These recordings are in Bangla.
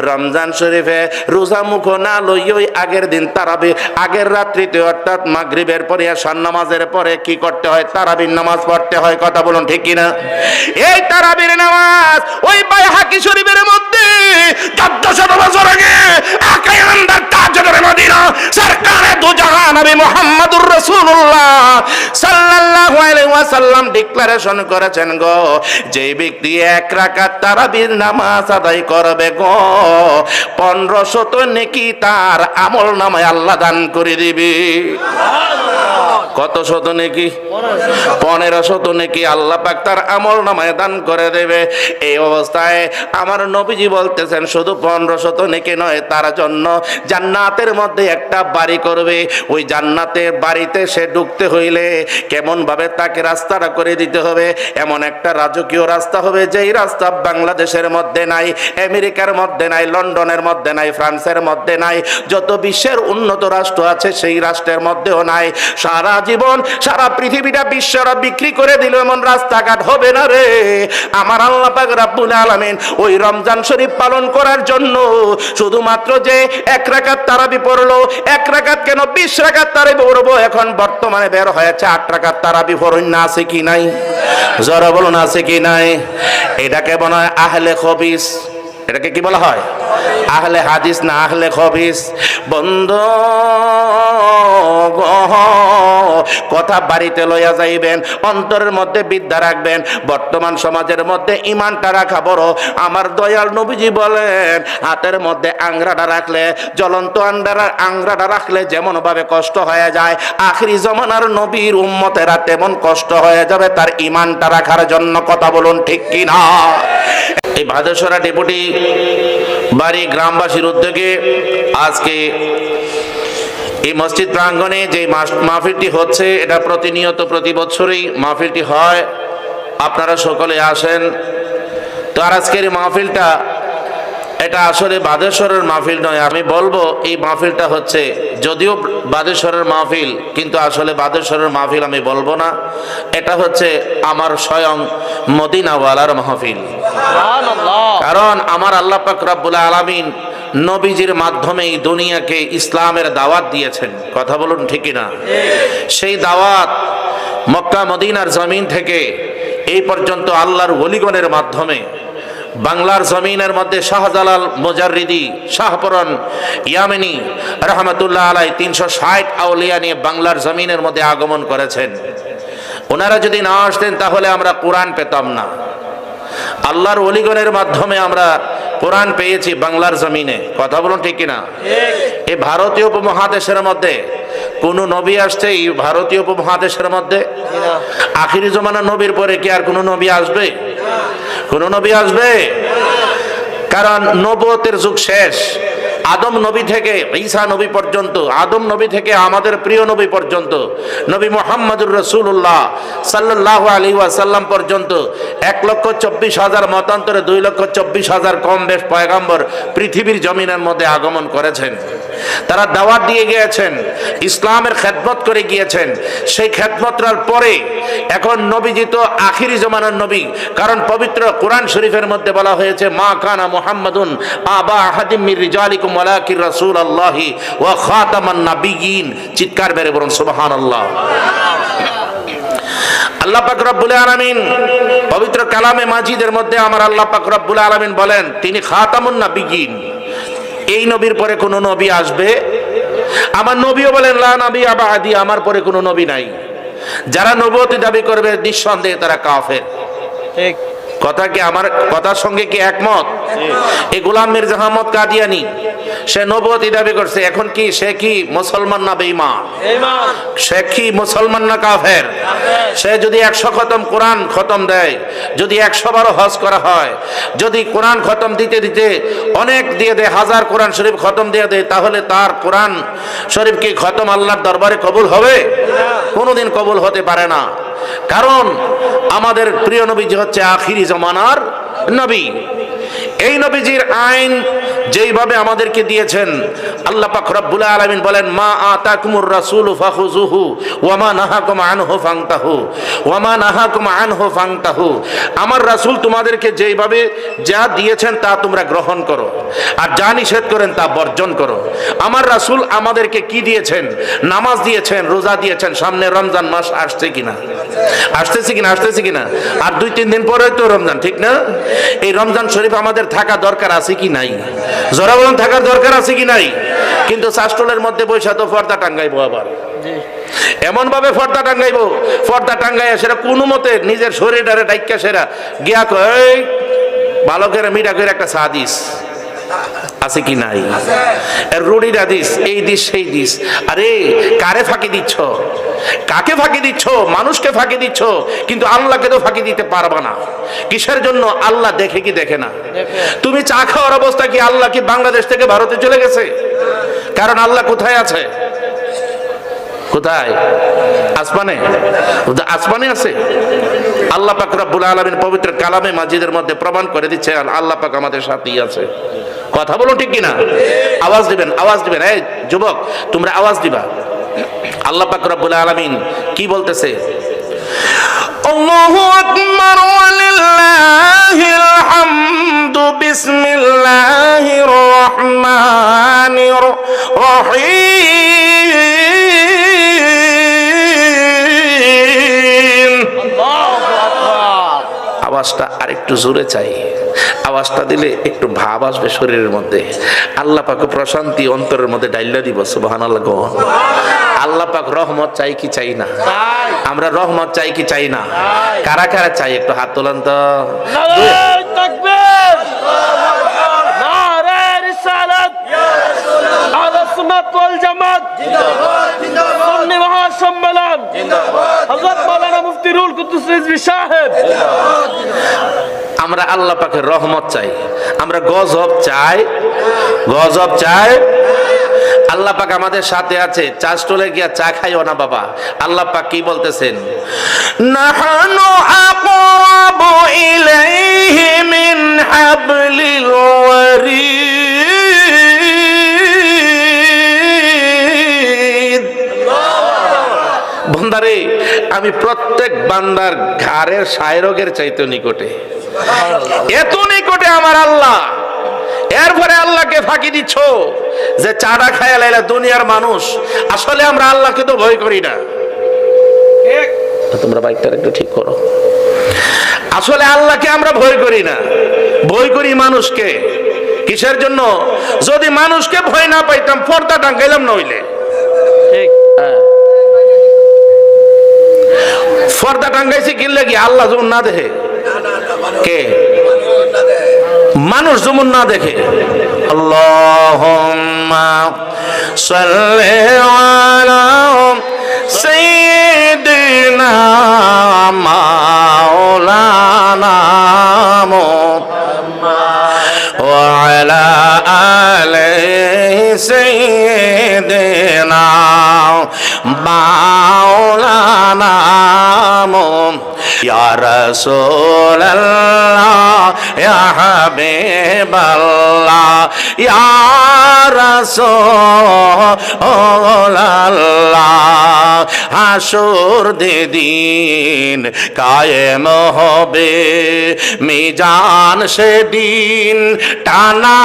রমজান শরীফে রোজা মুখ না লইই আগের দিন তারাবি, আগের রাত্রিতে অর্থাৎ মাগরিবের পরে আশার নামাজের পরে কি করতে হয়? তারাবির নামাজ পড়তে হয়। কথা বলুন ঠিক কিনা? এই তারাবির নামাজ ওই বাইহাকি শরীফের মধ্যে 1400 বছর আগে আকায়ান্দার তাজদার মদিনা সরকারে দু জাহান নবী মুহাম্মদুর রাসূলুল্লাহ সাল্লাল্লাহু আলাইহি ওয়াসাল্লাম ডিক্লারেশন করেছেন গো, যে ব্যক্তি এক রাকাত তারাবির নামাজ আদায় করবে গো, 1500 নেকি তার আমল নামায় আল্লাহ দান করে দিবে। কত শত নেকি? 1500 নেকি আল্লাহ পাক তার আমল নামায় দান করে দেবে। এই অবস্থায় আমার নবীজি বলতেছেন শুধু 1500 নেকি নয়, তার জন্য জান্নাতের মধ্যে একটা বাড়ি করবে। ওই জান্নাতের বাড়িতে সে ঢুকতে হইলে কেমন ভাবে তাকে রাস্তাটা করে দিতে হবে, এমন একটা রাজকীয় রাস্তা হবে যেই রাস্তা বাংলাদেশের মধ্যে নাই, আমেরিকার মধ্যে নাই, লন্ডনের মধ্যে নাই, ফ্রান্সের মধ্যে নাই, যত বিশ্বের উন্নত রাষ্ট্র আছে সেই রাষ্ট্রের মধ্যেও নাই। সারা জীবন সারা পৃথিবীটা বিশ্বরা বিক্রি করে দিল এমন রাস্তাঘাট হবে না রে। আমার আল্লাহ পাক রব্বুল আলামিন ওই রমজান শরীফ পালন করার জন্য শুধুমাত্র যে এক রাকাত তারাবি পড়লো, এক রাকাত কেন 20 রাকাত তারাবি পড়বো, এখন বর্তমানে বের হয়েছে 8 রাকাত তারাবি পড়ুন না, আছে কি নাই? জোরে বলুন আছে কি নাই? এটাকে বলা হয় আহলে খবিস। এটাকে কি বলা হয়? আহলে হাদিস না আহলে খবিস। বন্ধু কথা বাড়িতে লইয়া যাইবেন, অন্তরের মধ্যে বিদ্যা রাখবেন। বর্তমান সমাজের মধ্যে ইমানটা রাখা বড়। আমার দয়াল নবীজি বলেন হাতের মধ্যে আংরাটা রাখলে, জ্বলন্ত আংরাটা রাখলে যেমন ভাবে কষ্ট হয়ে যায়, আখিরি জমানার নবীর উম্মতেরা তেমন কষ্ট হয়ে যাবে তার ইমানটা রাখার জন্য। কথা বলুন ঠিক কিনা? এই ভাদেশ্বরা ডেপুটি বাড়ি গ্রামবাসীর উদ্যোগে আজকে এই মসজিদ প্রাঙ্গণে যে মাহফিলটি হচ্ছে, এটা প্রতিনিয়ত প্রতি বছরই মাহফিলটি হয়, আপনারা সকলে আসেন। তো আর আজকের এই মাহফিলটা এটা আসলে বাদেশ্বরের মাহফিল নয়। আমি বলবো এই মাহফিলটা হচ্ছে যদিও বাদেশ্বরের মাহফিল, কিন্তু আসলে বাদেশ্বরের মাহফিল আমি বলবো না, এটা হচ্ছে আমার স্বয়ং মদিনাওয়ালার মাহফিল। কারণ আমার আল্লাহ পাক রব্বুল আলামিন নবীজির মাধ্যমে এই দুনিয়াকে ইসলামের দাওয়াত দিয়েছেন। কথা বলুন ঠিক না? সেই দাওয়াত মক্কা মদিনার জমিন থেকে এই পর্যন্ত আল্লাহর ওলিগণের মাধ্যমে বাংলার জমিনের মধ্যে শাহজালাল মুজাররিদি শাহপরন ইয়ামেনি রহমতুল্লাহ আলাই 360 আউলিয়া নিয়ে বাংলার জমিনের মধ্যে আগমন করেছেন। ওনারা যদি না আসতেন তাহলে আমরা কোরআন পেতাম না। আল্লাহর ওলিগণের মাধ্যমে আমরা কোরআন পেয়েছি বাংলার জমিনে। কথা বলুন ঠিক কিনা? এই ভারতীয় উপমহাদেশের মধ্যে কোন নবী আসছে এই ভারতীয় উপমহাদেশের মধ্যে? আখিরি জমানা নবীর পরে কি আর কোন নবী আসবে? কোন নবী আসবে? কারণ নবুয়তের যুগ শেষ। আদম নবী থেকে ঈসা নবী পর্যন্ত, আদম নবী থেকে আমাদের প্রিয় নবী পর্যন্ত, নবী মুহাম্মদুর রাসূলুল্লাহ সাল্লাল্লাহু আলাইহি ওয়াসাল্লাম পর্যন্ত 1,24,000 মতান্তরে 2,24,000 কম বেশ পয়গম্বর পৃথিবীর জমিনের মধ্যে আগমন করেছেন। তারা দাওয়াত দিয়ে গিয়েছেন, ইসলামের খেদমত করে গিয়েছেন। সেই খেদমতটার পরে এখন নবীজি তো আখিরি জমানার নবী। কারণ পবিত্র কোরআন শরীফের মধ্যে বলা হয়েছে মা কানা মুহাম্মাদুন আবা আহাদিম মির রিজালিকুম ওয়ালাকিন রাসূলুল্লাহি ওয়া খাতামান নাবিয়্যিন। চিৎকার মেরে বলুন সুবহানাল্লাহ। আল্লাহ পাক রব্বুল আলামিন পবিত্র কালামে মাজিদের মধ্যে আমার আল্লাহ পাক রব্বুল আলামিন বলেন তিনি খাতামুন নাবিয়্যিন। এই নবীর পরে কোন নবী আসবে? আমার নবীও বলেন লা নবী বাদি, আমার পরে কোন নবী নাই। যারা নবুয়তি দাবি করবে নিঃসন্দেহে তারা কাফের। ঠিক কথা কি? আমার কথার সঙ্গে কি একমত? এই গোলাম মির্জা আহমদ কাদিয়ানী সে নবুয়তি দাবি করছে, এখন কি সে কি মুসলমান না বেঈমান? সে কি মুসলমান না কাফের? সে যদি 100 খতম কোরআন খতম দেয়, যদি 100 হজ করা হয়, যদি কোরআন খতম দিতে দিতে অনেক দিয়ে দেয়, 1000 কোরআন শরীফ খতম দিয়ে দেয়, তাহলে তার কোরআন শরীফ কি খতম আল্লাহর দরবারে কবুল হবে? কোনোদিন কবুল হতে পারে না। কারণ আমাদের প্রিয় নবীজি হচ্ছে আখিরি জমানার নবী। এই নবীজির আইন যেইভাবে আমাদেরকে দিয়েছেন, আল্লাহ পাক রব্বুল আলামিন বলেন, মা আতাকুমুর রাসূলু ফাখুযুহু ওয়া মা নাহাকুম আনহু ফান্তাহু ওয়া মা নাহাকুম আনহু ফান্তাহু। আমার রাসূল তোমাদেরকে যেইভাবে যা দিয়েছেন তা তোমরা গ্রহণ করো, আর যা নিষেধ করেন তা বর্জন করো। আমার রাসূল আমাদেরকে কি দিয়েছেন? নামাজ দিয়েছেন, রোজা দিয়েছেন। সামনে রমজান মাস আসছে কিনা? আসতেছে কিনা? আর 2-3 দিন পরে তো রমজান, ঠিক না? এই রমজান শরীফ আমাদের থাকা দরকার আছে কি নাই? জোরে বলুন, থাকার দরকার আছে কি নাই? কিন্তু চাষটলের মধ্যে বৈশা তো পর্দা টাঙ্গাইবো, আবার এমন ভাবে পর্দা টাঙ্গাইবো, পর্দা টাঙ্গাইয়া সেটা কোনো মতে নিজের শরীরটারে ডাইকা সেরা গিয়া কই বালকেরা মিটা করে একটা চা দিস, আছে কি নাই? রুটির আদিস, এই দিস সেই দিস। আরে কারে ফাঁকি দিচ্ছ? কাকে ফাঁকি দিচ্ছ? মানুষকে ফাঁকি দিচ্ছ, কিন্তু আল্লাহকে তো ফাঁকি দিতে পারবা না। কিসের জন্য? আল্লাহ দেখে কি দেখে না? তুমি চা খাওয়ার অবস্থা কি আল্লাহ কি বাংলাদেশ থেকে ভারতে চলে গেছে? কারণ আল্লাহ কোথায় আছে? কোথায়? আসমানে। আসমানে আছে। আল্লাহ পাক রব্বুল আলামিন পবিত্র কালামে মাজিদের মধ্যে প্রমাণ করে দিচ্ছে আল্লাহ পাক আমাদের সাথেই আছে। কথা বলো ঠিক কিনা? আওয়াজ দিবেন, আওয়াজ দিবেন। এই যুবক, তোমরা আওয়াজ দিবা। আল্লাহ পাক রব্বুল আলামিন কি বলতেছে? আল্লাহু আকবার ওয়া লিল্লাহিল হামদু বিসমিল্লাহির রহমানির রহিম। আওয়াজটা আরেকটু জোরে চাই। আওয়াজটা দিলে একটু ভাব আসবে শরীরের মধ্যে। আল্লাহ পাক প্রশান্তি অন্তরের মধ্যে ডাইলা দিব। সুবহানাল্লাহ। আল্লাহ পাক রহমত চাই কি চাই না? আমরা রহমত চাই কি চাই না? কারা কারা চাই একটু হাত তোলেন তো। নারে তাকবীর, নারে রিসালাত, আহলে সুন্নাত ওয়াল জামাত জিন্দাবাদ, জিন্দাবাদ। সুন্নি মহাসম্মেলন জিন্দাবাদ, হযরত মাওলানা মুফতি রুহুল কুদ্দুস রিজভী সাহেব জিন্দাবাদ, জিন্দাবাদ। আমরা আল্লাহ পাকের রহমত চাই, আমরা গজব চাই, গজব চাই। আল্লাহ পাক আমাদের সাথে আছে। চা স্টলে গিয়া চা খাইও না বাবা। আল্লাহ পাক কি বলতেছেন? নাহানু আকরাবু ইলাইহি মিন হাবলিল ওয়ারিদ। বন্দারে, আমি প্রত্যেক বান্দার ঘাড়ের শায়রগের চাইতে নিকটে, এত নিকটে আমার আল্লাহ। এরপরে আল্লাহকে ফাঁকি দিচ্ছ যে চাটা খায়া লাইলা দুনিয়ার মানুষ। আসলে আমরা আল্লাহকে তো ভয় করি না। তোমরা বাইকটা একটু ঠিক করো। আসলে আল্লাহকে আমরা ভয় করি না, ভয় করি মানুষকে। কিসের জন্য? যদি মানুষকে ভয় না পাইতাম পর্দা টাঙ্গাইলাম নইলে। পর্দা টাঙ্গাইছি কি লাগি? আল্লাহ যেমন না দেখে, কে? মানুষ যেমন না দেখে। আল্লাহুম্মা সাল্লি আলা সাইয়্যিদিনা মাওলানা মুহাম্মদ ওয়া আলা আলি সাইয়্যিদিনা মাওলানা ইয়া রাসূলুল্লাহ ইয়া হাবিবাল্লাহ ইয়া রাসূলুল্লাহ। হাসর দিন কায়েম হবে, মিজান সেদিন টানা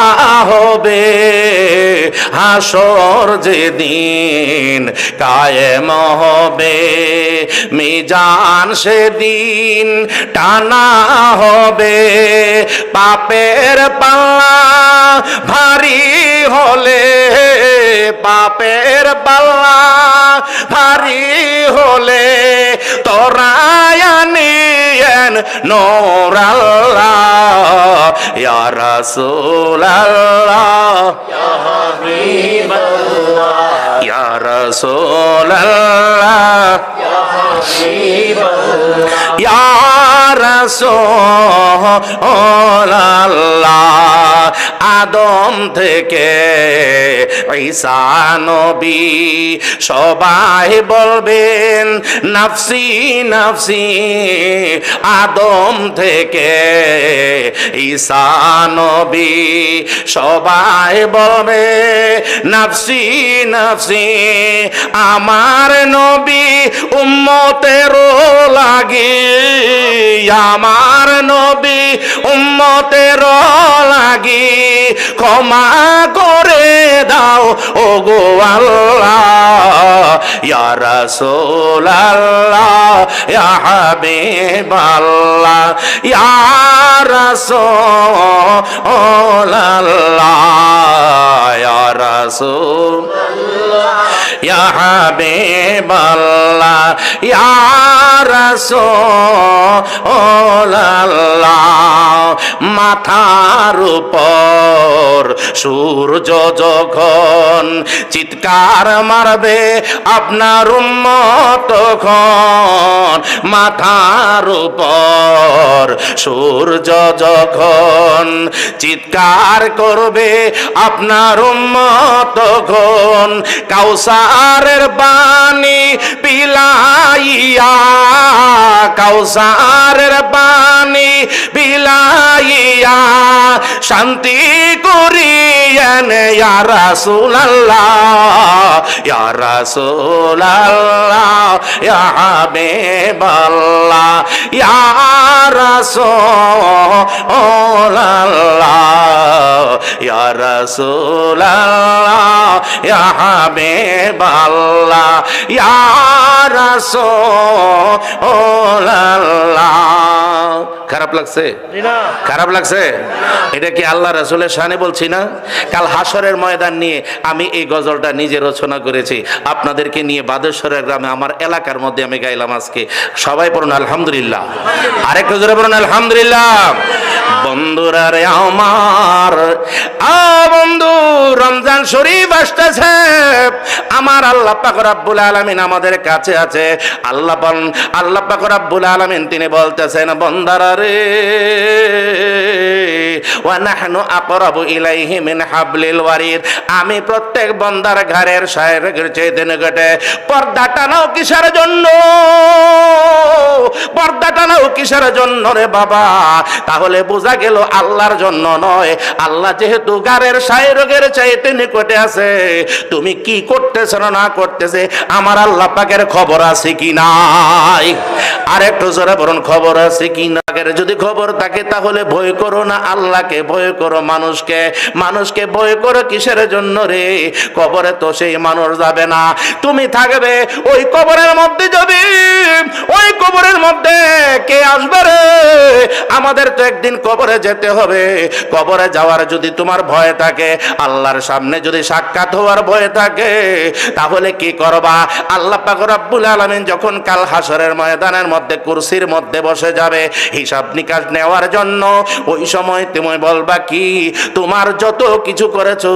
হবে। হাসর যেদিন কায়েম হবে, মিজান সেদিন টানা হবে। পাপের পাল্লা ভারী হলে, পাপের পাল্লা ভারী হলে তোরায়ানিয়েন নূর আল্লাহ ইয়া রাসূলুল্লাহ ইয়া হাবিবাল্লাহ ইয়া রাসূলুল্লাহ ইয়া রাসূলুল্লাহ আদম থেকে ঈসা নবী সবাই বলবেন নাফসি নাফসি আদম থেকে ঈসা নবী সবাই বলবে নাফসি নাফসি আমার নবী উম্মতের লাগি আমার নবী উম্মতের লাগি ক্ষমা করে দাও ওগো আল্লাহ ইয়া রাসূলুল্লাহ ইয়া হাবিবাল্লাহ ইয়া রাসূলুল্লাহ ইয়া রাসূলুল্লাহ ইয়া হাবিবাল্লাহ ইয়া রাসূলুল্লাহ মাথার উপর সূর্য যখন চিৎকার মারবে আপনার উম্মত তখন মাথার উপর সূর্য যখন চিৎকার করবে আপনার উম্মত তখন কাউসারের পানি পিলাইয়া কাউসারের পানি পিলাইয়া শান্তি করিয়েন ইয়া রাসূলুল্লাহ ইয়া রাসূলুল্লাহ ইয়া হাবিবাল্লাহ ইয়া রাসূলুল্লাহ ইয়া রাসূলুল্লাহ ইয়া হাবিবাল্লাহ ইয়া রাসূলুল্লাহ খারাপ লাগছে খারাপ লাগছে এটা কি আল্লাহ রাসূলের শানে বলছি না কাল হাসরের ময়দান নিয়ে আমি এই গজলটা নিজে রচনা করেছি আপনাদেরকে নিয়ে বাদেশ্বরের গ্রামে আমার এলাকার মধ্যে আমি গাইলাম আজকে সবাই পড়ুন আলহামদুলিল্লাহ আরেকটু জোরে পড়ুন আলহামদুলিল্লাহ বন্ধুরা রে আমার বন্ধু রমজান শরীফ আসতেছে আমার আল্লাহ পাক রব্বুল আলামিন আমাদের কাছে আছে আল্লাহ পাক রব্বুল আলামিন তিনি বলতেছেন বান্দারা রে ওয়া নাহনু আকরাবু ইলাইহি মিন হাবলিল ওয়ারিদ আমি প্রত্যেক বান্দার ঘরের শায়েরের চাইতে নিকটে পর্দাটা নাও কিসের জন্য পর্দাটা নাও কিসের জন্য রে বাবা তাহলে বোঝা গেল আল্লাহর জন্য নয় আল্লাহ যেহেতু ঘরের শায়েরের চাইতে নিকটে আছে তুমি কি করতেছ না করতেছে আমার আল্লাহ পাকের খবর আছে কি নাই আরেকটু জোরে বলুন খবর আছে কি না যদি খবর থাকে তাহলে ভয় করো না আল্লাহকে ভয় করো মানুষকে ভয় করো কিসের জন্য রে কবরে তো সেই মানুষ যাবে না তুমি থাকবে ওই কবরের মধ্যে যাবে ওই কবরের মধ্যে কে আসবে রে আমাদের তো একদিন কবরে যেতে হবে কবরে যাওয়ার যদি তোমার ভয় থাকে আল্লাহর সামনে যদি সাক্ষাৎ হওয়ার ভয় থাকে তাহলে কি করবা আল্লাহ পাক রব্বুল আলামিন যখন কাল হাসরের ময়দানের মধ্যে কুরসির মধ্যে বসে যাবে হিসাব নিকাশ নেওয়ার জন্য ওই সময় তুমি বলবা কি তোমার যত কিছু করেছো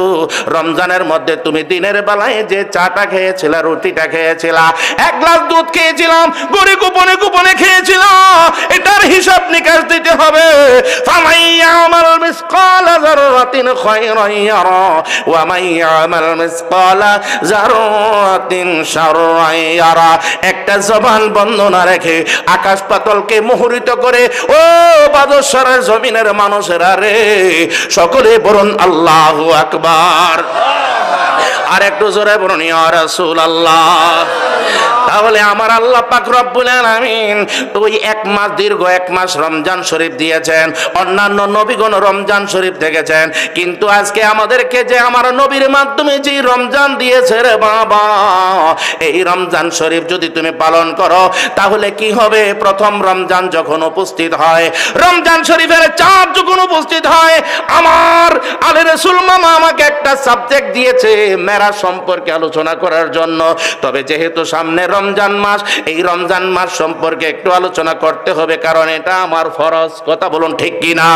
রমজানের মধ্যে তুমি দিনের বেলায় যে চাটা খেয়েছিলা রুটিটা খেয়েছিলা এক গ্লাস দুধ খেয়েছিলাম গড়ে গোপনে খেয়েছিলাম এটার হিসাব নিকাশ দিতে হবে ফামাইয়ামাল মিসকালা যাররাতিন খায়রান ইয়ারা ওয়া মাইয়ামাল মিসকালা যাররাতিন শাররান ইয়ারা একটা জবান বন্ধ না রেখে আকাশ পাতালকে মোহরিত করে ও বাদশাহের জমিনের মানুষেরা রে সকলে বলুন আল্লাহু আকবার আর একটু জোরে বলুন ইয়া রাসূলুল্লাহ তাহলে আমার আল্লাহ পাক রব্বুল আলামিন ওই এক মাস দীর্ঘ এক মাস রমজান শরীফ দিয়েছেন অন্যান্য নবীগণ রমজান শরীফ দেখেছেন কিন্তু আজকে আমাদেরকে যে আমার নবীর মাধ্যমে যে রমজান দিয়েছে রে বাবা এই রমজান শরীফ যদি তুমি পালন করো তাহলে কি হবে প্রথম রমজান যখন উপস্থিত হয় রমজান শরীফের চাঁদ যখন উপস্থিত হয় আমার আলে রাসূল মামা আমাকে একটা সাবজেক্ট দিয়েছে মেরাজ সম্পর্কে আলোচনা করার জন্য তবে যেহেতু সামনে রমজান মাস, এই রমজান মাস সম্পর্কে একটু আলোচনা করতে হবে, কারণ এটা আমার ফরজ। কথা বলুন ঠিক কি না?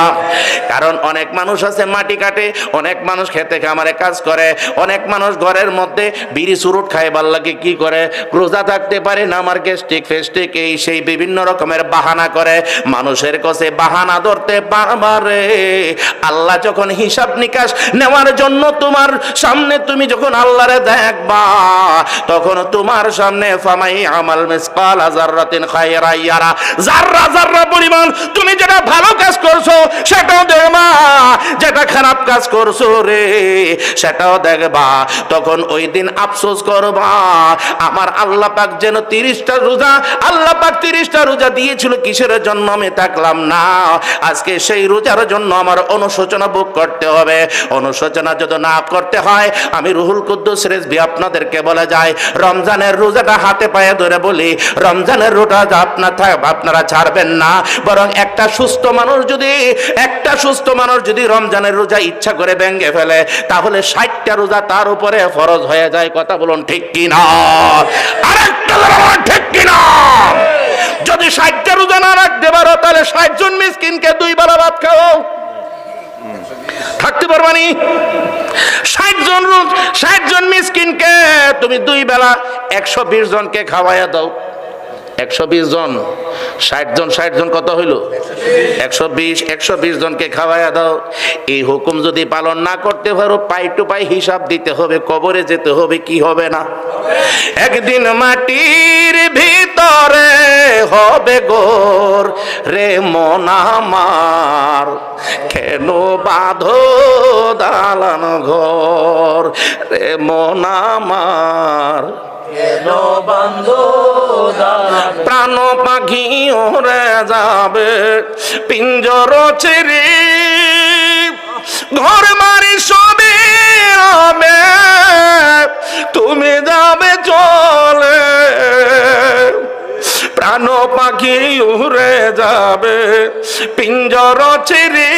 কারণ অনেক মানুষ আছে মাটি কাটে, অনেক মানুষ খেতে খামারে কাজ করে, অনেক মানুষ ঘরের মধ্যে বিড়ি চুরুট খায়, ভাল লাগে কি করে, রোজা থাকতে পারে না, আমার গ্যাস্ট্রিক ফেস্টিক এই সেই বিভিন্ন রকমের বাহানা করে। মানুষের কাছে বাহানা ধরতে পারবারে আল্লাহ যখন হিসাব নিকাশ নেওয়ার জন্য তোমার সামনে তুমি যখন আল্লাহরে দেখবা, তখন তোমার সামনে ফামাই আমাল মিসকাল যাররাতিন খায়রা ইয়ারা, যাররা যাররা পরিমাণ তুমি যেটা ভালো কাজ করছো সেটাও দেখবা, যেটা খারাপ কাজ করছো রে সেটাও দেখবা। তখন ওই দিন আফসোস করবা, আমার আল্লাহ পাক যেন 30টা রোজা, আল্লাহ পাক 30টা রোজা দিয়েছিল কিসের জন্য আমি থাকলাম না, আজকে সেই রোজার জন্য আমার অনুশোচনা ভোগ করতে হবে। অনুশোচনা যদি না করতে হয়, আমি রুহুল কুদ্দুস রেজভী আপনাদেরকে বলে যায়, রমজানের রোজাটা হাতে পায়ে ধরে বলি, রমজানের রোজা আপনারা ছাড়বেন না, বরং একটা সুস্থ মানুষ যদি রমজানের রোজা ইচ্ছা করে ভেঙে ফেলে, তাহলে 60টা রোজা তার উপরে ফরজ হয়ে যায়। কথা বলুন ঠিক কি না? আরেকটা বলুন ঠিক কি না? যদি 60টা রোজা না রাখতে পারো, তাহলে 60 জন মিসকিনকে 2 বেলা ভাত খাও, থাকতে পারবানি? 60 জন মিসকিনকে তুমি 2 বেলা 120 জনকে খাওয়াইয়া দাও। 120 জন, 60 জন কত হইল? 120 জনকে খাওয়াইয়া দাও। এই হুকুম যদি পালন না করতে পারো, পাই টু পাই হিসাব দিতে হবে, কবরে যেতে হবে, কি হবে না? একদিন মাটির ভিতরে হবে গোর রে মন আমার, কেন বাঁধো দালান ঘর রে মন আমার, প্রাণ পাখি ওরে যাবে পিঞ্জর ছেড়ে, ঘর বাড়ি সবে হবে, তুমি যাবে চলে, প্রাণ পাখি উড়ে যাবে পিঞ্জর ছেড়ে,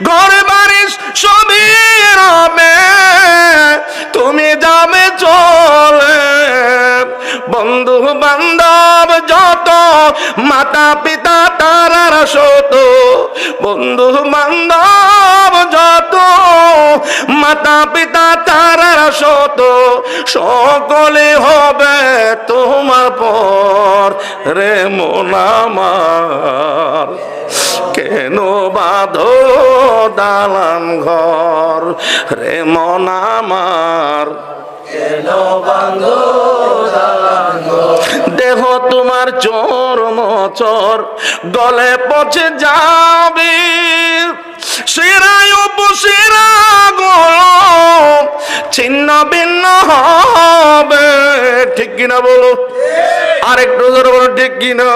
ঘর বাড়ি সবই রবে, তুমি যাবে চলে। বন্ধু বান্ধব যত, মাতা পিতা তারার শত, বন্ধু বান্ধব যত, মাতা পিতা তারার শত, সকলে হবে তোমার পর রে মন আমার, কেন বাঁধো দালান ঘর রে মন আমার, দেহ তোমার চোর মোচর গলে পচে যাবে, শিরায় উপশিরা গুলো ছিন্ন ভিন্ন হবে, ঠিক কিনা বলো? আরেকটু জোরে বলো ঠিক কিনা?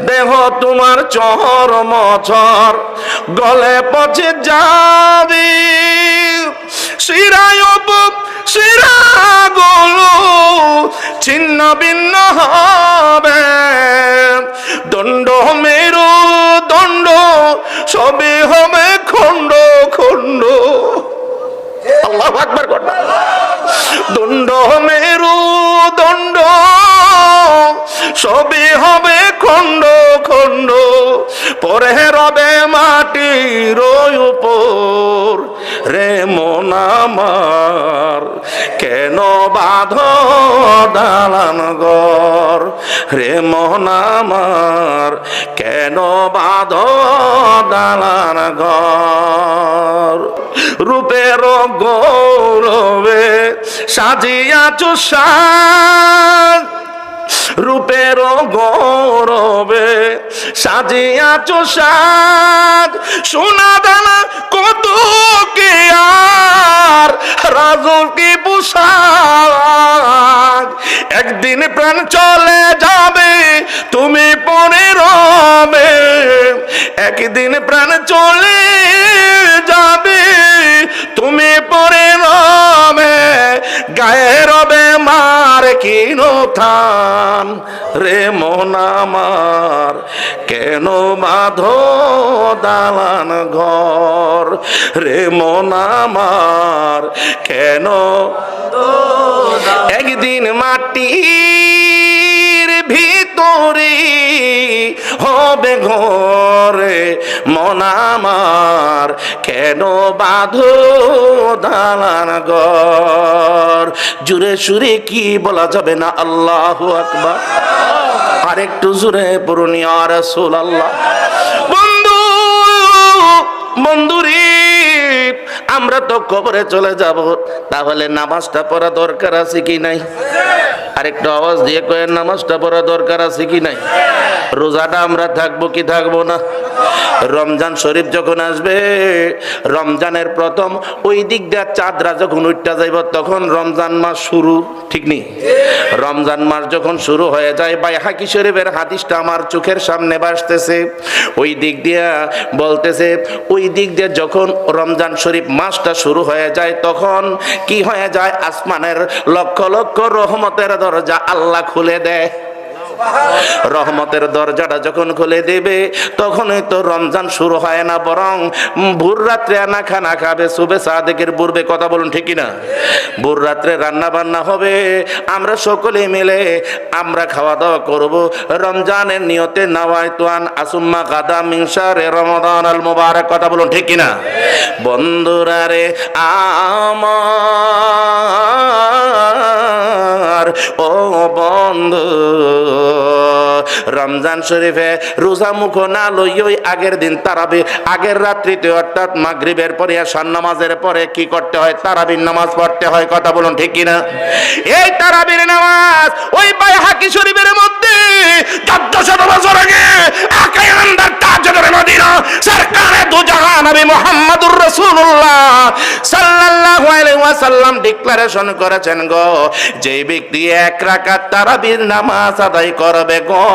দেহ তোমার চর মচর গলে পচে যাবে, শিরায় শিরাগুলো ছিন্ন ভিন্ন হবে, দণ্ড মেরু দণ্ড সবই হবে খণ্ড খণ্ড। আল্লাহু আকবার করো। দণ্ড মেরু দণ্ড সবই হবে খণ্ড খণ্ড, পরে রবে মাটির উপর রে মন আমার, কেন বাঁধো দালান ঘর রে মন আমার, কেন বাঁধো দালান ঘর, রূপের গৌরবে সাজিয়াছ সাজ, রূপের গৌরবে সাজিয়াছ সাজ, সোনা দানা কত কে আর রাজু কি পোশাক, একদিন প্রাণ চলে যাবে তুমি পরে রবে, একদিন প্রাণ চলে যাবে তুমি পরে রবে, গায়ে রবে মার কিন থান রে মন আমার, কেন বাঁধো দালান ঘর রে মন আমার, কেন একদিন মাটি মাটির ভিতরে হবে ঘরে মন আমার, কেন বাঁধো দালান ঘর। জুড়ে সুরে কি বলা যাবে না আল্লাহু আকবার? আরেকটু জুড়ে পড়ুন ইয়া রাসূলুল্লাহ। বন্ধুরে, আমরা তো কবরে চলে যাব, তাহলে নামাজটা পড়া দরকার আছে কি নাই? আরেকটু আওয়াজ দিয়ে কয়েন, নামাজটা পড়া দরকার আছে কি নাই? রোজাটা আমরা থাকবো কি থাকবো না? রমজান শরীফ যখন আসবে, রমজানের প্রথম ওই দিক দিয়ে চাঁদরা যখন উঠতে যাইব, তখন রমজান মাস শুরু, ঠিক নেই? রমজান মাস যখন শুরু হয়ে যায়, বাইহাকি শরীফের হাদিসটা আমার চোখের সামনে ভাসতেছে, ওই দিক দিয়ে বলতেছে, ওই দিক দিয়ে যখন রমজান শরীফ মাসটা শুরু হয়ে যায়, তখন কি হয়ে যায়? আসমানের লক্ষ লক্ষ রহমতের দরজা আল্লাহ খুলে দেয়। রহমতের দরজাটা যখন খুলে দেবে, তখনই তো রমজান শুরু হয় না, বরং ভোর রাত্রে আনা খানা খাবে, সুবে সাদেকের পূর্বে। কথা বলুন ঠিক কিনা? ভোর রাত্রে রান্না বান্না হবে, আমরা সকলে মিলে আমরা খাওয়া দাওয়া করব রমজানের নিয়তে। নাওয়াইতুয়ান আসুম্মা গাদা মিন শাহরি রমাদান আল মুবারক। কথা বলুন ঠিক কিনা? বন্ধুরা রে আমার, ও বন্ধু, রমজান শরীফে রোজা মুখ না লইই আগের দিন তারাবি, আগের রাত্রিতে অর্থাৎ মাগরিবের পরে আশার নামাজের পরে কি করতে হয়? তারাবির নামাজ পড়তে হয়। কথা বলুন ঠিক কিনা? এই তারাবির নামাজ ওই বাইহাকি শরীফের মধ্যে 1400 বছর আগে আকায়ান্দার তাজদার মদিনা সরকারে দু জাহান নবী মুহাম্মদুর রাসূলুল্লাহ সাল্লাল্লাহু আলাইহি ওয়াসাল্লাম ডিক্লারেশন করেছেন গো, যে ব্যক্তি এক রাকাত তারাবির নামাজ আদায় করবে গো,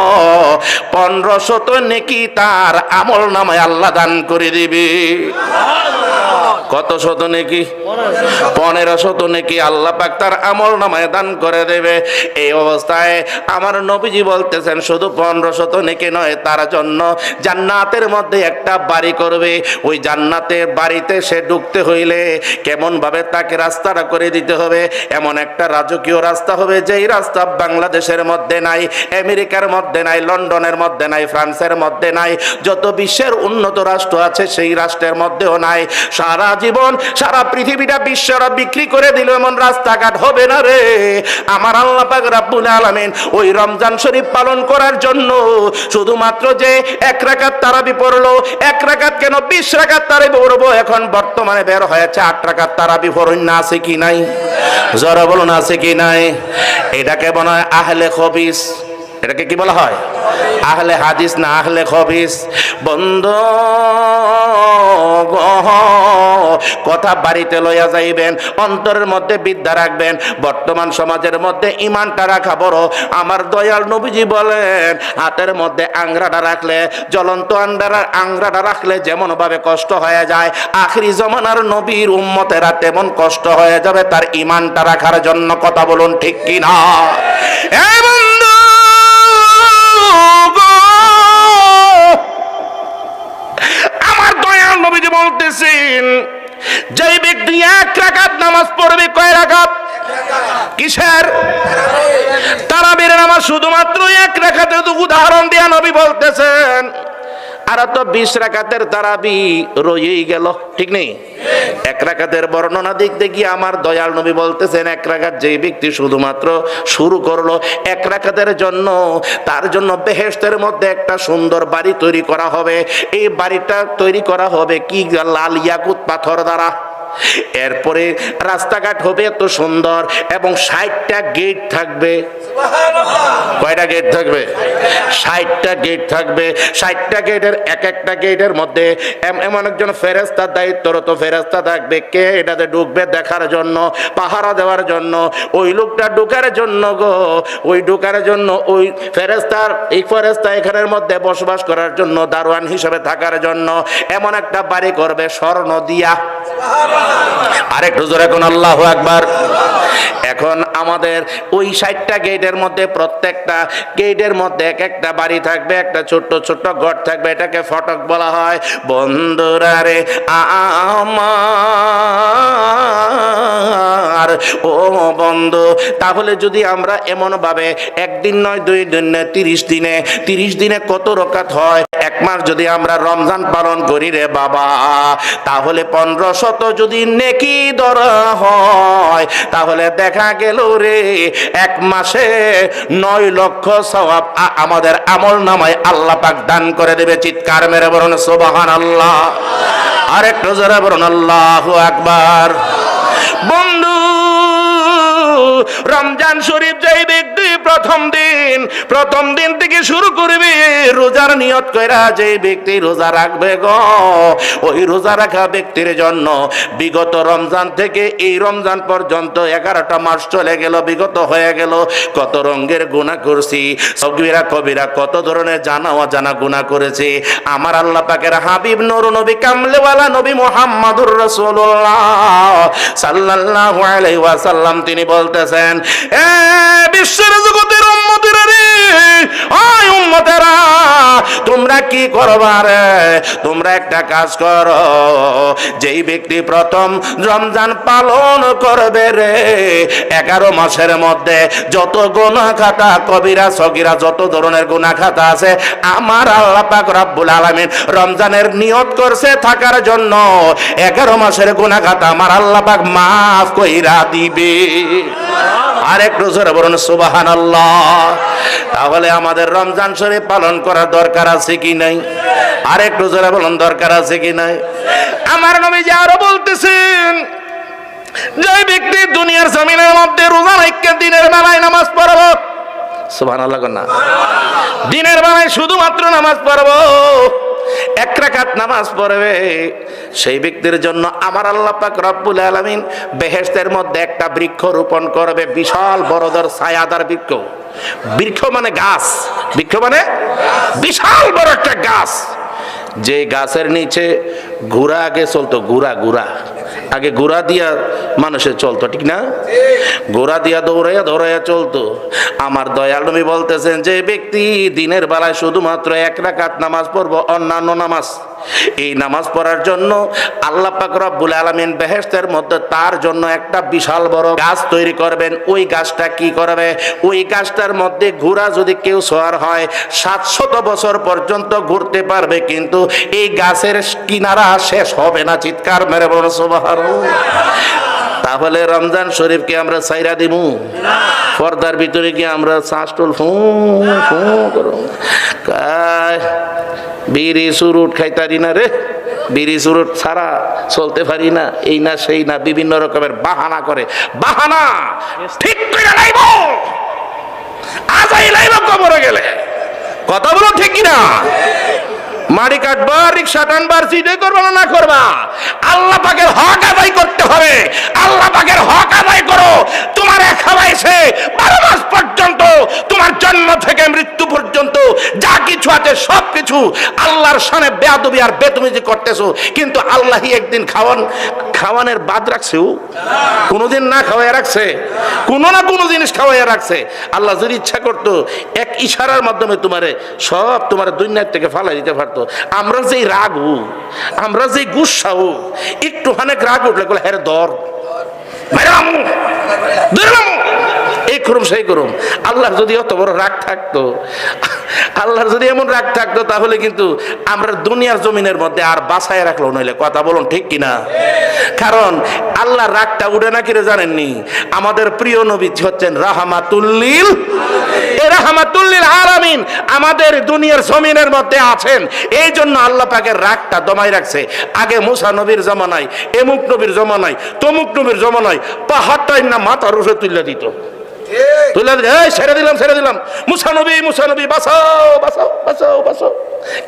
1500 নেকি তার আমল নামায় আল্লাহ দান করে দিবে। কত শত নেকি? 1500 নেকি আল্লাহ পাক তার আমল নামায় দান করে দেবে। এই অবস্থায় আমার নবীজি বলতেছেন, শুধু 1500 নেকি নয়, তার জন্য জান্নাতের মধ্যে একটা বাড়ি করবে। ওই জান্নাতের বাড়িতে সে ঢুকতে হইলে কেমন ভাবে তাকে রাস্তাটা করে দিতে হবে, এমন একটা রাজকীয় রাস্তা হবে, যেই রাস্তা বাংলাদেশের মধ্যে নাই, আমেরিকার মধ্যে নাই, লন্ডনের মধ্যে নাই, ফ্রান্সের মধ্যে নাই, যত বিশ্বের উন্নত রাষ্ট্র আছে সেই রাষ্ট্রের মধ্যেও নাই। সারা জীবন সারা পৃথিবীটা বিশ্বরা বিক্রি করে দিল, এমন রাস্তাঘাট হবে না রে। আমার আল্লাহ পাক রব্বুল আলামিন ওই রমজান শরীফ পালন করার জন্য শুধুমাত্র যে এক রাকাত তারাবি পড়লো, এক রাকাত কেন 20 রাকাত তারাবি পড়বো, এখন বর্তমানে বের হয়েছে 8 রাকাত তারাবি পড়ুন না, আছে কি নাই? জোরে বলুন আছে কি নাই? এটাকে বলা হয় আহলে খবিস। এটাকে কি বলা হয়? আহলে হাদিস না আহলে খবিস। বন্ধু কথা বাড়িতে লইয়া যাইবেন, অন্তরের মধ্যে বিদ্যা রাখবেন। বর্তমান সমাজের মধ্যে ইমানটা রাখা বড়। আমার দয়াল নবীজি বলেন, হাতের মধ্যে আংরাটা রাখলে, জ্বলন্ত আংরাটা রাখলে যেমন ভাবে কষ্ট হয়ে যায়, আখিরি জমানার নবীর উম্মতেরা তেমন কষ্ট হয়ে যাবে তার ইমানটা রাখার জন্য। কথা বলুন ঠিক কিনা? আমার দয়াল নবীজি বলতেছেন, যে ব্যক্তি এক রাকাত নামাজ পড়বে, কয় রাকাত? কিসের? তারাবির নামাজ। শুধুমাত্র এক রাকাতের উদাহরণ দিয়া নবী বলতেছেন, আর তো 20 রাকাতের তারাবি রয়েই গেল, ঠিক নেই? এক রাকাতের বর্ণনা দেখতে গিয়ে আমার দয়াল নবী বলতেছেন, এক রাকাত যেই ব্যক্তি শুধুমাত্র শুরু করলো, এক রাকাতের জন্য তার জন্য বেহেশতের মধ্যে একটা সুন্দর বাড়ি তৈরি করা হবে। এই বাড়িটা তৈরি করা হবে কি? লাল ইয়াকুত পাথর দ্বারা। এরপরে রাস্তাঘাট হবে এত সুন্দর এবং 60টা গেট থাকবে। কয়টা গেট থাকবে? 60টা গেট থাকবে। 60টা গেটের এক একটা গেটের মধ্যে এমন একজন ফেরেশতার দায়িত্বরত ফেরেশতা থাকবে, কে এটাতে ঢুকবে দেখার জন্য, পাহারা দেওয়ার জন্য। ওই লোকটা ঢুকার জন্য গো, ওই ঢুকার জন্য ওই ফেরেশতার, এই ফেরেশতা এখানের মধ্যে বসবাস করার জন্য, দারোয়ান হিসেবে থাকার জন্য এমন একটা বাড়ি করবে স্বর্ণ দিয়া। আরেকটু জোরে কোন আল্লাহু আকবার। এখন আমাদের ওই 60টা গেটের মধ্যে প্রত্যেকটা গেটের মধ্যে এক একটা বাড়ি থাকবে, একটা ছোট্ট ছোট্ট ঘর থাকবে, এটাকে ফটক বলা হয়। বন্ধুরা রে আমার, ও বন্ধু, তাহলে যদি আমরা এমন ভাবে একদিন নয় 2 দিন নয় 30 দিনে কত রাকাত হয়? 1 মাস যদি আমরা রমজান পালন করি রে বাবা, তাহলে 1500 যদি নেকি ধরা হয়, তাহলে দেখা গেল রে 1 মাসে 9 লক্ষ সওয়াব আমাদের আমল নামায় আল্লাহ পাক দান করে দেবে। চিৎকার মেরে বলুন সুবহানাল্লাহ। আরেকটু জোরে বলুন আল্লাহু আকবার। বন্ধু, রমজান শরীফ যেই ব্যক্তি প্রথম দিন থেকে শুরু করবে রোজার নিয়ত কইরা, যেই ব্যক্তি রোজা রাখবে গো, ওই রোজা রাখা ব্যক্তির জন্য বিগত রমজান থেকে এই রমজান পর্যন্ত 11টা মাস চলে গেল, বিগত হয়ে গেল। কত রঙের গুনাহ করছি, সগীরা কবিরা কত ধরনের জানা অজানা গুনাহ করেছি। আমার আল্লাহ পাকের হাবিব নূর নবী কামলেওয়ালা নবী মুহাম্মদুর রাসূলুল্লাহ সাল্লাল্লাহু আলাইহি ওয়াসাল্লাম তিনি বলতেছেন, এ বিশ্বের জগতের উম্মতেরা রে, ওই উম্মতেরা তোমরা কি করবা রে? তোমরা একটা কাজ করো, যেই ব্যক্তি প্রথম রমজান পালন করবে রে, 11 মাসের মধ্যে যত গুনাহ খাতা কবিরা সগীরা যত ধরনের গুনাহ খাতা আছে, আমার আল্লাহ পাক রব্বুল আলামিন রমজানের নিয়ত করছে থাকার জন্য 11 মাসের গুনাহ খাতা আমার আল্লাহ পাক মাফ কইরা দিবে। আরেকটু জোরে বলুন সুবহানাল্লাহ। তাহলে আমাদের রমজান শরীফ পালন করার দরকার আছে কি নাই? আরেকটু জোরে বলুন দরকার আছে কি নাই? আমার নবীজি আরো বলতেছেন, যে ব্যক্তি দুনিয়ার জমিনের মধ্যে রোজা রাখে দিনের বেলায় নামাজ পড়বো, সুবহানাল্লাহ না, দিনের বেলায় শুধুমাত্র নামাজ পড়বো, 1 রাকাত নামাজ পড়বে, সেই ব্যক্তির জন্য আমার আল্লাহ পাক রব্বুল আলামিন বেহেশতের মধ্যে একটা বৃক্ষ রোপণ করবে, বিশাল বড়দর ছায়াদার বৃক্ষ। বৃক্ষ মানে গাছ, বৃক্ষ মানে বিশাল বড় একটা গাছ, যে গাছের নিচে ঘোড়া আগে চলতো, ঘোড়া আগে ঘোড়া দিয়া মানুষের চলতো, ঠিক না? ঘোড়া দিয়া দৌড়াইয়া চলতো। আমার দয়াল নবী বলতেছেন, যে ব্যক্তি দিনের বেলায় শুধুমাত্র 1 রাকাত নামাজ পড়বো, অন্যান্য নামাজ, এই নামাজ পড়ার জন্য আল্লাহ পাক রব্বুল আলামিন বেহেশতের মধ্যে তার জন্য একটা বিশাল বড় গাছ তৈরি করবেন। ওই গাছটা কি করবে? ওই গাছটার মধ্যে ঘোড়া যদি কেউ সওয়ার হয় 700 বছর পর্যন্ত ঘুরতে পারবে, কিন্তু এই গাছের কিনারা শেষ হবে না। চিৎকার মেরে বলুন সুবহানাল্লাহ। তাহলে রমজান শরীফকে আমরা ছাইরা দিমু? পর্দার ভিতরে গিয়ে আমরা চাষটুল ফু করো, বিড়ি চুরুট খাইতারি না রে, বিড়ি চুরুট ছাড়া চলতে পারি না, এই না সেই না, বিভিন্ন রকমের বাহানা করে। বাহানা ঠিক করে লাইব, আজাই লাইব কবরে গেলে। কথা বলো ঠিক কিনা? মাড়ি কাটবা, রিক্সা টানবার, সিটে করবা না করবা, আল্লাহ পাকের হক আদায় করতে হবে। আল্লাহ পাকের হক আদায় করো। তোমার খাওয়াইছে 12 মাস পর্যন্ত, তোমার জন্ম থেকে মৃত্যু পর্যন্ত যা কিছু আছে সবকিছু আল্লাহর শানে বেয়াদবি আর বেতুমি যে করতেছো, কিন্তু আল্লাহই একদিন খাওয়ানোর বাদ রাখছে, কোনোদিন না খাওয়াই রাখছে, কোনো না কোনো জিনিস খাওয়াইয়া রাখছে। আল্লাহ যদি ইচ্ছা করতো এক ইশারার মাধ্যমে তোমার দুনিয়ার থেকে ফালাই দিতে পারতো। আমরা যেই রাগ হু, আমরা যেই গুসা হু, একটু অনেক রাগ উঠলে বলে হ্যাঁ দর এই করুম সেই করুম। আল্লাহর যদি অত বড় রাগ থাকতো, আল্লাহর যদি এমন রাগ থাকতো, তাহলে কিন্তু আমরা দুনিয়ার জমিনের মধ্যে আর বাঁচায় রাখলো নইলে। কথা বলুন ঠিক কিনা? কারণ আল্লাহর রাগটা উঠে না কিরে জানেননি? আমাদের প্রিয় নবী হচ্ছেন রাহমাতুল্লিল, এই রাহমাতুল্লিল আলামিন আমাদের দুনিয়ার জমিনের মধ্যে আছেন। এই জন্য আল্লাহ পাকের রাগটা দমাই রাখছে। আগে মুসা নবীর জমানায়, এমুক নবীর জমানায়, তমুক নবীর জমানায় পাহাড়টাই না মাথার উপরে তুলে দিত, ছেড়ে দিলাম মুসা নবী বাঁচাও।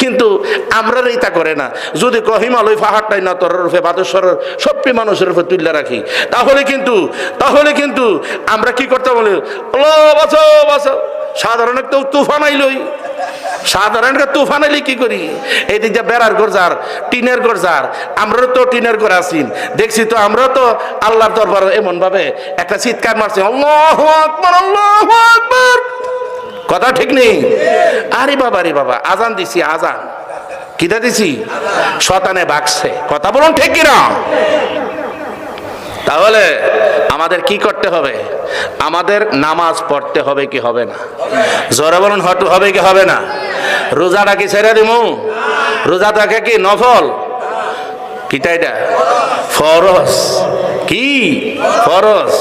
কিন্তু আমরা এটা করে না। যদি হিমালয় পাহাড়টাই না তোর রূপে বাদেশ্বরের সবটি মানুষের উপরে তুলে রাখি, তাহলে কিন্তু আমরা কি করতে বলি? বাঁচাও। সাধারণ একটা তুফান আইলি কি করি? এই দিক দিয়ে বেড়ার গরজার, টিনের গরজার, আমরা তো টিনের ঘর আছি, দেখছি তো আমরা তো আল্লাহর দরবার এমন ভাবে একটা চিৎকার মারছি, আল্লাহু আকবার, আল্লাহু আকবার। কথা ঠিক নেই? আরে বাবা আজান দিছি, আজান কিটা দিছি? শয়তানে বাকছে। কথা বলুন ঠিক কিনা? তাহলে আমাদের কি করতে হবে? আমাদের নামাজ পড়তে হবে কি হবে না? জোরে বলুন, হবে কি হবে না? রোজাটা কি ছেড়ে দিমু? রোজাটাকে কি নফল? কিটা এটা ফরজ। কি ফরজ?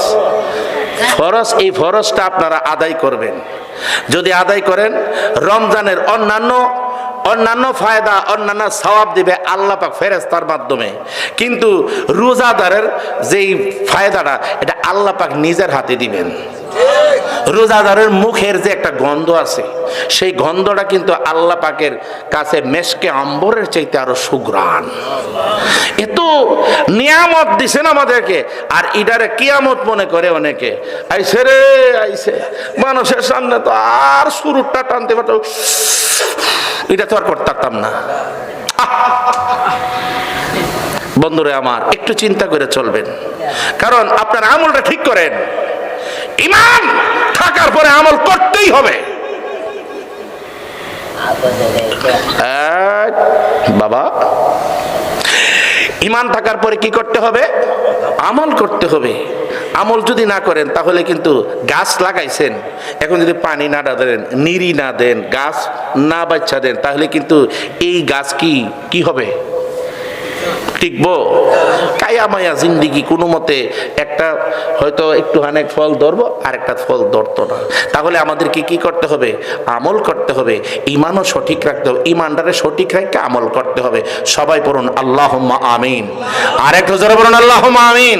ফরজ। এই ফরজটা আপনারা আদায় করবেন। যদি আদায় করেন, রমজানের অন্যান্য ফায়দা, অন্যান্য সওয়াব দিবে আল্লাহ পাক ফেরেশতার মাধ্যমে। কিন্তু রোজাদারের যেই ফায়দাটা, এটা আল্লাহ পাক নিজের হাতে দিবেন। রোজাদারের মুখের যে একটা গন্ধ আছে, সেই গন্ধটা কিন্তু আল্লাহ পাকের কাছে মেশকে আম্বরের চাইতে আরো সুঘ্রাণ। এত নিয়ামত দিছেন আমাদেরকে, আর ইডারে কিয়ামত মনে করে অনেকে। আইছে রে আইছে, মানুষের সামনে তো আর শুরুটা টানতে পারতো, এটা তো আর করতাম না। বন্ধুরে আমার, একটু চিন্তা করে চলবেন, কারণ আপনার আমলটা ঠিক করেন। ঈমান থাকার পরে আমল করতেই হবে। বাবা, ঈমান থাকার পরে কি করতে হবে? আমল করতে হবে। আমল যদি না করেন, তাহলে কিন্তু গাছ লাগাইছেন, এখন যদি পানি না দেন, নিরি না দেন, গাছ না বাচ্চা দেন, তাহলে কিন্তু এই গাছ কি হবে? টিকবো? কায়া মায়া জিন্দিগি কোনো মতে একটা হয়তো একটু অনেক ফল ধরবো, আর একটা ফল ধরতো না। তাহলে আমাদেরকে কি করতে হবে? আমল করতে হবে। ঈমানও সঠিক রাখতে হবে। ঈমানটারে সঠিক রাখতে আমল করতে হবে। সবাই পড়ুন আল্লাহুম্মা আমিন। আর একটু জোরে বলুন আল্লাহুম্মা আমিন।